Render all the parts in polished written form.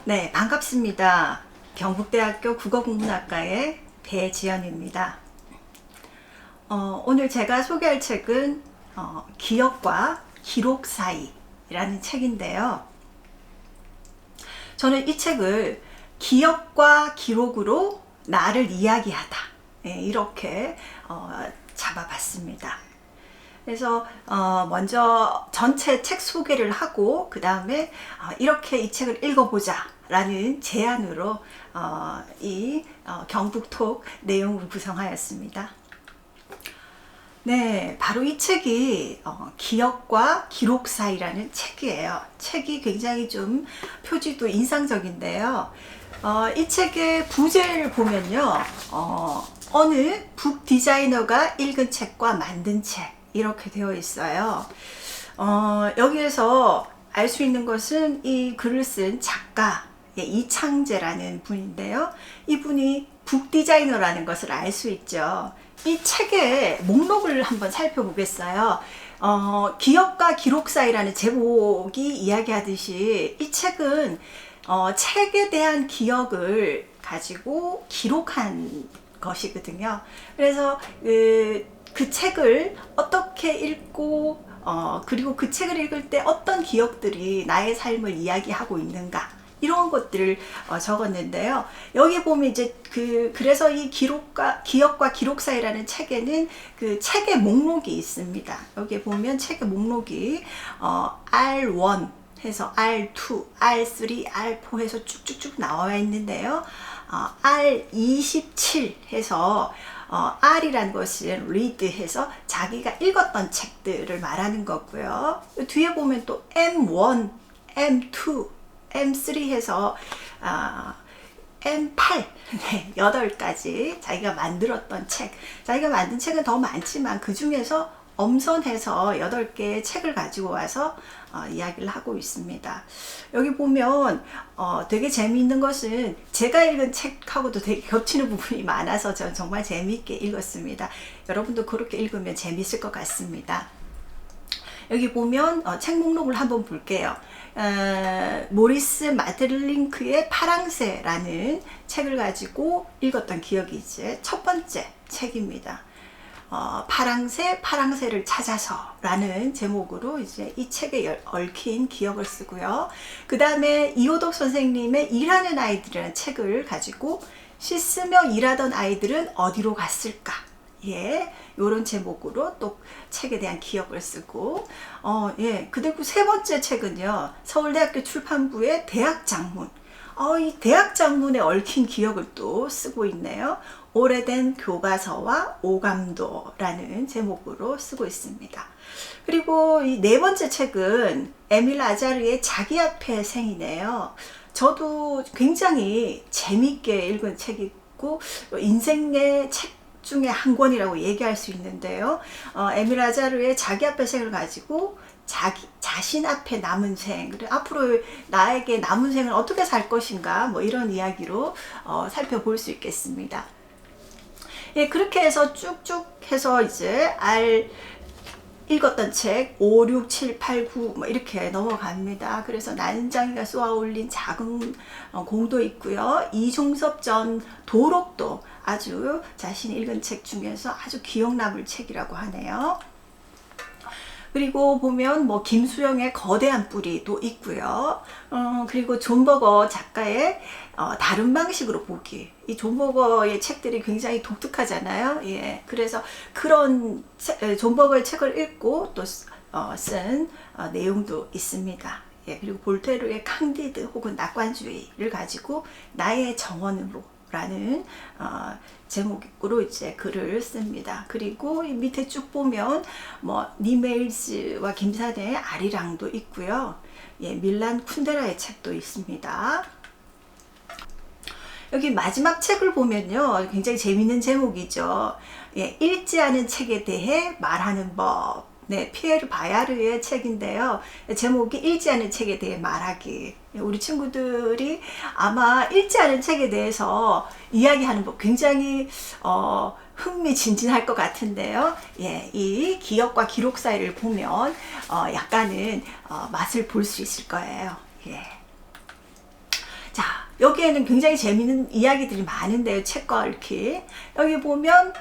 네, 반갑습니다. 경북대학교 국어국문학과의 배지연입니다. 오늘 제가 소개할 책은 기억과 기록 사이라는 책인데요. 저는 이 책을 기억과 기록으로 나를 이야기하다, 이렇게 잡아봤습니다. 그래서 먼저 전체 책 소개를 하고 그 다음에 이렇게 이 책을 읽어보자 라는 제안으로 이 경북톡 내용을 구성하였습니다. 네, 바로 이 책이 기억과 기록 사이라는 책이에요. 책이 굉장히 좀 표지도 인상적인데요. 이 책의 부제를 보면요, 어느 북 디자이너가 읽은 책과 만든 책 이렇게 되어 있어요. 여기에서 알 수 있는 것은 이 글을 쓴 작가 이창재라는 분인데요. 이분이 북 디자이너라는 것을 알 수 있죠. 이 책의 목록을 한번 살펴보겠어요. 기억과 기록 사이라는 제목이 이야기하듯이 이 책은 책에 대한 기억을 가지고 기록한 것이거든요. 그래서 그 책을 어떻게 읽고 그리고 그 책을 읽을 때 어떤 기억들이 나의 삶을 이야기하고 있는가, 이런 것들을 적었는데요. 여기 보면 이제 그래서 이 기억과 기록 사이라는 책에는 그 책의 목록이 있습니다. 여기 보면 책의 목록이 R1 해서 R2, R3, R4 해서 쭉쭉쭉 나와 있는데요. R27 해서 R이라는 것은 read 해서 자기가 읽었던 책들을 말하는 거고요. 뒤에 보면 또 M1, M2, M3 해서 M8, 네, 8가지 자기가 만들었던 책. 자기가 만든 책은 더 많지만 그 중에서 엄선해서 8개의 책을 가지고 와서 이야기를 하고 있습니다. 여기 보면 되게 재미있는 것은 제가 읽은 책하고도 되게 겹치는 부분이 많아서 저는 정말 재미있게 읽었습니다. 여러분도 그렇게 읽으면 재미있을 것 같습니다. 여기 보면 책 목록을 한번 볼게요. 모리스 마틀링크의 파랑새라는 책을 가지고 읽었던 기억이 이제 첫 번째 책입니다. 파랑새를 찾아서 라는 제목으로 이제 이 책에 얽힌 기억을 쓰고요. 그 다음에 이호덕 선생님의 일하는 아이들이라는 책을 가지고 씻으며 일하던 아이들은 어디로 갔을까, 요런 제목으로 또 책에 대한 기억을 쓰고, 그리고 세 번째 책은요, 서울대학교 출판부의 대학장문. 이 대학장문에 얽힌 기억을 또 쓰고 있네요. 오래된 교과서와 오감도라는 제목으로 쓰고 있습니다. 그리고 이 네 번째 책은 에밀 아자르의 자기 앞에 생이네요. 저도 굉장히 재밌게 읽은 책이고 인생의 책 중에 한 권이라고 얘기할 수 있는데요. 에밀 아자르의 자기 앞에 생을 가지고 자신 앞에 남은 생, 그리고 앞으로 나에게 남은 생을 어떻게 살 것인가, 뭐 이런 이야기로 살펴볼 수 있겠습니다. 그렇게 해서 쭉쭉 해서 이제 읽었던 책 5, 6, 7, 8, 9 뭐 이렇게 넘어갑니다. 그래서 난장이가 쏘아 올린 작은 공도 있고요. 이종섭 전 도록도 아주 자신이 읽은 책 중에서 아주 기억 남을 책이라고 하네요. 그리고 보면 뭐 김수영의 거대한 뿌리도 있고요. 그리고 존 버거 작가의 다른 방식으로 보기. 이 존 버거의 책들이 굉장히 독특하잖아요. 그래서 그런 존 버거의 책을 읽고 또 쓴 내용도 있습니다. 그리고 볼테르의 캉디드 혹은 낙관주의를 가지고 나의 정원으로 라는 제목으로 이제 글을 씁니다. 그리고 이 밑에 쭉 보면 뭐 니메일스와 김사대의 아리랑도 있고요. 밀란 쿤데라의 책도 있습니다. 여기 마지막 책을 보면요, 굉장히 재밌는 제목이죠. 읽지 않은 책에 대해 말하는 법. 네, 피에르 바야르의 책인데요. 제목이 읽지 않은 책에 대해 말하기. 우리 친구들이 아마 읽지 않은 책에 대해서 이야기하는 법 굉장히 흥미진진할 것 같은데요. 예, 이 기억과 기록 사이를 보면 약간은 맛을 볼 수 있을 거예요. 예. 자, 여기에는 굉장히 재미있는 이야기들이 많은데요. 책과 얽힌. 여기 보면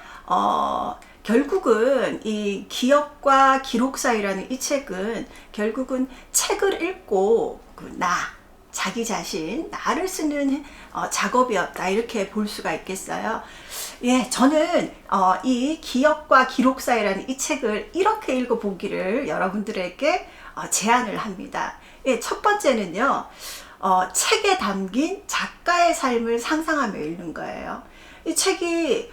결국은 이 기억과 기록 사이라는 이 책은 결국은 책을 읽고 자기 자신, 나를 쓰는 작업이었다, 이렇게 볼 수가 있겠어요. 예, 저는 이 기억과 기록 사이라는 이 책을 이렇게 읽어보기를 여러분들에게 제안을 합니다. 예, 첫 번째는요, 책에 담긴 작가의 삶을 상상하며 읽는 거예요. 이 책이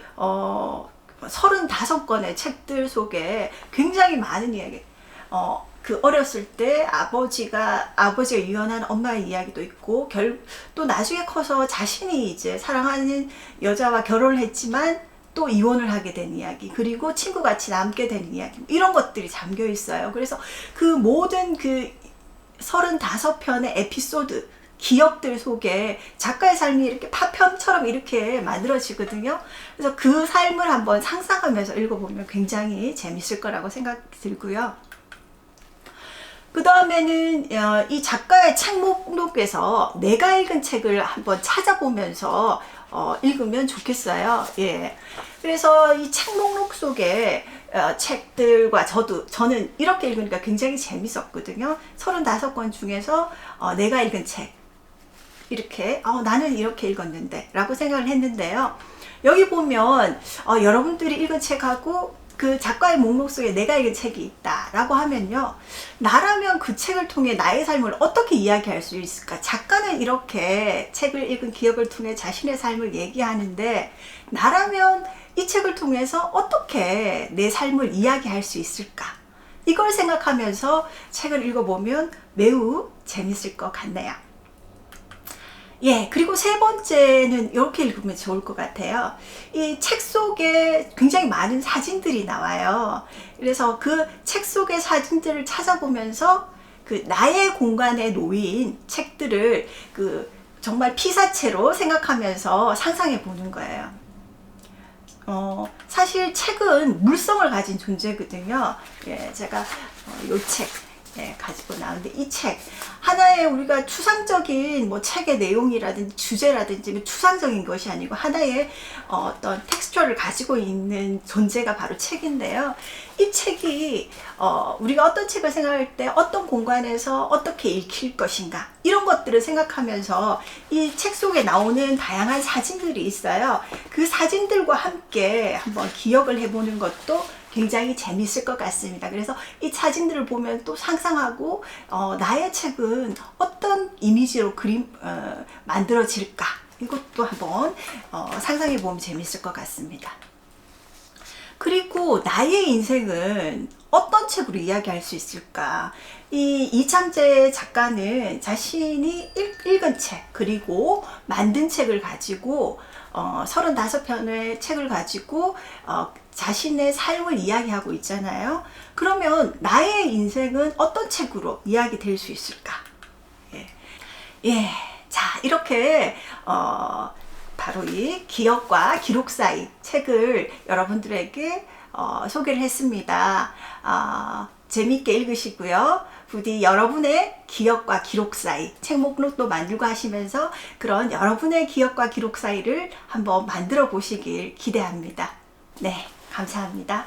35권의 책들 속에 굉장히 많은 이야기, 그 어렸을 때 아버지가 유연한 엄마의 이야기도 있고, 또 나중에 커서 자신이 이제 사랑하는 여자와 결혼을 했지만 또 이혼을 하게 된 이야기, 그리고 친구같이 남게 된 이야기, 이런 것들이 잠겨 있어요. 그래서 그 모든 그 35편의 에피소드, 기억들 속에 작가의 삶이 이렇게 파편처럼 이렇게 만들어지거든요. 그래서 그 삶을 한번 상상하면서 읽어보면 굉장히 재밌을 거라고 생각이 들고요. 그 다음에는 이 작가의 책 목록에서 내가 읽은 책을 한번 찾아보면서 읽으면 좋겠어요. 예. 그래서 이 책 목록 속에 책들과 저는 이렇게 읽으니까 굉장히 재밌었거든요. 35권 중에서 내가 읽은 책, 이렇게 나는 이렇게 읽었는데 라고 생각을 했는데요. 여기 보면 여러분들이 읽은 책하고 그 작가의 목록 속에 내가 읽은 책이 있다 라고 하면요, 나라면 그 책을 통해 나의 삶을 어떻게 이야기할 수 있을까? 작가는 이렇게 책을 읽은 기억을 통해 자신의 삶을 얘기하는데, 나라면 이 책을 통해서 어떻게 내 삶을 이야기할 수 있을까? 이걸 생각하면서 책을 읽어보면 매우 재밌을 것 같네요. 예, 그리고 세 번째는 이렇게 읽으면 좋을 것 같아요. 이 책 속에 굉장히 많은 사진들이 나와요. 그래서 그 책 속의 사진들을 찾아보면서 그 나의 공간에 놓인 책들을 정말 피사체로 생각하면서 상상해 보는 거예요. 사실 책은 물성을 가진 존재거든요. 예, 제가 요 책 가지고 나오는데, 이 책 하나의 우리가 추상적인 책의 내용이라든지 주제라든지 추상적인 것이 아니고 하나의 어떤 텍스처를 가지고 있는 존재가 바로 책인데요. 이 책이 우리가 어떤 책을 생각할 때 어떤 공간에서 어떻게 읽힐 것인가, 이런 것들을 생각하면서 이 책 속에 나오는 다양한 사진들이 있어요. 그 사진들과 함께 한번 기억을 해보는 것도 굉장히 재밌을 것 같습니다. 그래서 이 사진들을 보면 또 상상하고 나의 책은 어떤 이미지로 만들어질까, 이것도 한번 상상해 보면 재밌을 것 같습니다. 그리고 나의 인생은 어떤 책으로 이야기할 수 있을까? 이 이창재 작가는 자신이 읽은 책, 그리고 만든 책을 가지고 35편의 책을 가지고 자신의 삶을 이야기하고 있잖아요. 그러면 나의 인생은 어떤 책으로 이야기될 수 있을까? 예. 자, 이렇게 바로 이 기억과 기록 사이 책을 여러분들에게 소개를 했습니다. 재미있게 읽으시고요. 부디 여러분의 기억과 기록 사이, 책 목록도 만들고 하시면서 그런 여러분의 기억과 기록 사이를 한번 만들어 보시길 기대합니다. 네, 감사합니다.